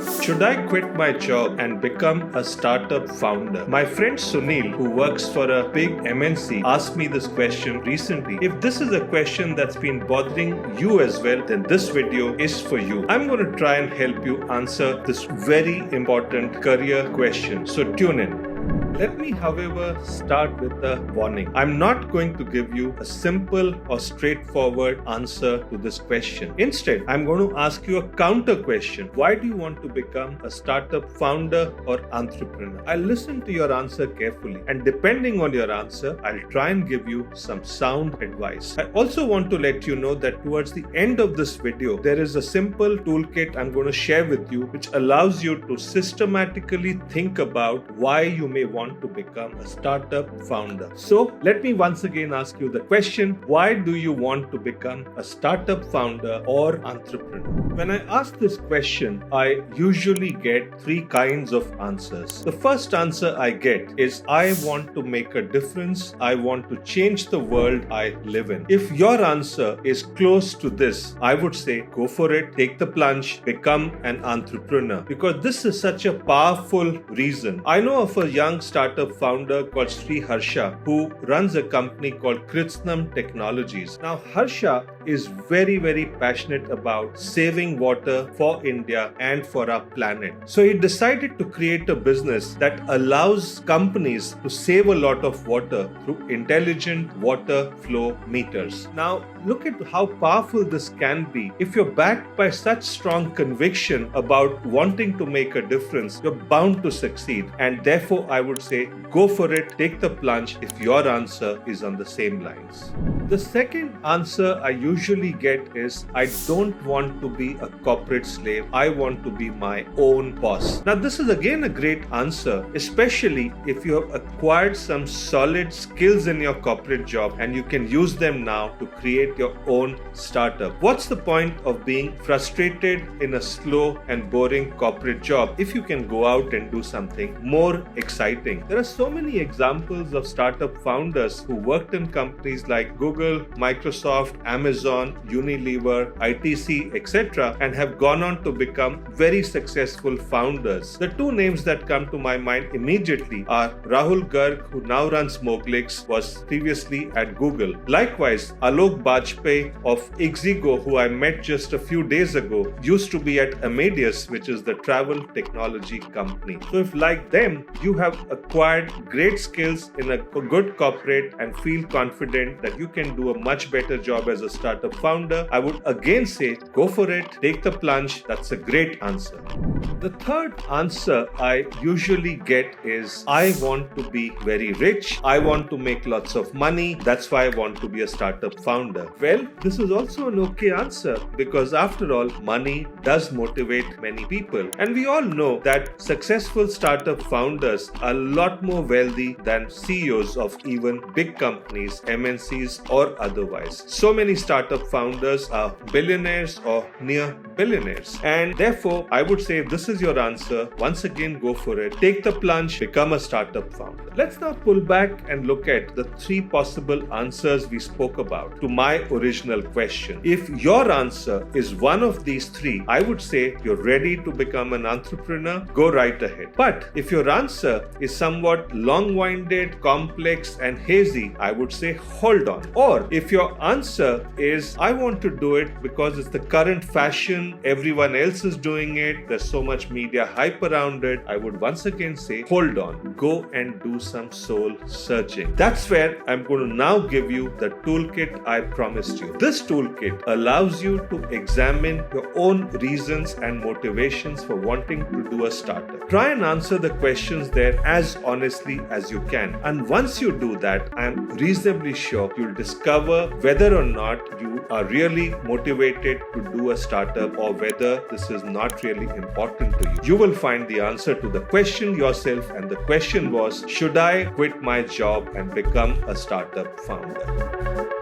Should I quit my job and become a startup founder? My friend Sunil, who works for a big MNC, asked me this question recently. If this is a question that's been bothering you as well, then this video is for you. I'm going to try and help you answer this very important career question. So tune in. Let me, however, start with a warning. I'm not going to give you a simple or straightforward answer to this question. Instead, I'm going to ask you a counter question. Why do you want to become a startup founder or entrepreneur? I'll listen to your answer carefully, and depending on your answer, I'll try and give you some sound advice. I also want to let you know that towards the end of this video, there is a simple toolkit I'm going to share with you, which allows you to systematically think about why you may want to become a startup founder. So let me once again ask you the question, why do you want to become a startup founder or entrepreneur? When I ask this question, I usually get three kinds of answers. The first answer I get is, I want to make a difference. I want to change the world I live in. If your answer is close to this, I would say go for it, take the plunge, become an entrepreneur, because this is such a powerful reason. I know of a young startup founder called Sri Harsha who runs a company called Krishnam Technologies. Now, Harsha is very, very passionate about saving water for India and for our planet. So he decided to create a business that allows companies to save a lot of water through intelligent water flow meters. Now, look at how powerful this can be. If you're backed by such strong conviction about wanting to make a difference, you're bound to succeed. And therefore, I would say go for it, take the plunge if your answer is on the same lines. The second answer I usually get is, I don't want to be a corporate slave. I want to be my own boss. Now, this is again a great answer, especially if you have acquired some solid skills in your corporate job and you can use them now to create your own startup. What's the point of being frustrated in a slow and boring corporate job if you can go out and do something more exciting? There are so many examples of startup founders who worked in companies like Google, Microsoft, Amazon, Unilever, ITC, etc., and have gone on to become very successful founders. The two names that come to my mind immediately are Rahul Garg, who now runs Moglix, was previously at Google. Likewise, Alok Bajpai of Ixigo, who I met just a few days ago, used to be at Amadeus, which is the travel technology company. So if like them, you have acquired great skills in a good corporate and feel confident that you can do a much better job as a startup founder, I would again say go for it, take the plunge. That's a great answer. The third answer I usually get is, I want to be very rich. I want to make lots of money. That's why I want to be a startup founder. Well, this is also an okay answer, because after all, money does motivate many people. And we all know that successful startup founders are a lot more wealthy than CEOs of even big companies, MNCs or otherwise. So many startup founders are billionaires or near billionaires. And therefore, I would say if this is your answer, once again go for it. Take the plunge, become a startup founder. Let's now pull back and look at the three possible answers we spoke about to my original question. If your answer is one of these three, I would say you're ready to become an entrepreneur, go right ahead. But if your answer is somewhat long-winded, complex and hazy, I would say hold on. Or if your answer is, I want to do it because it's the current fashion, everyone else is doing it, there's so much media hype around it, I would once again say hold on, go and do some soul searching. That's where I'm going to now give you the toolkit I promised you. This toolkit allows you to examine your own reasons and motivations for wanting to do a startup. Try and answer the questions there as honestly as you can. And once you do that, I'm reasonably sure you'll discover whether or not you are really motivated to do a startup or whether this is not really important to you. You will find the answer to the question yourself, and the question was, should I quit my job and become a startup founder?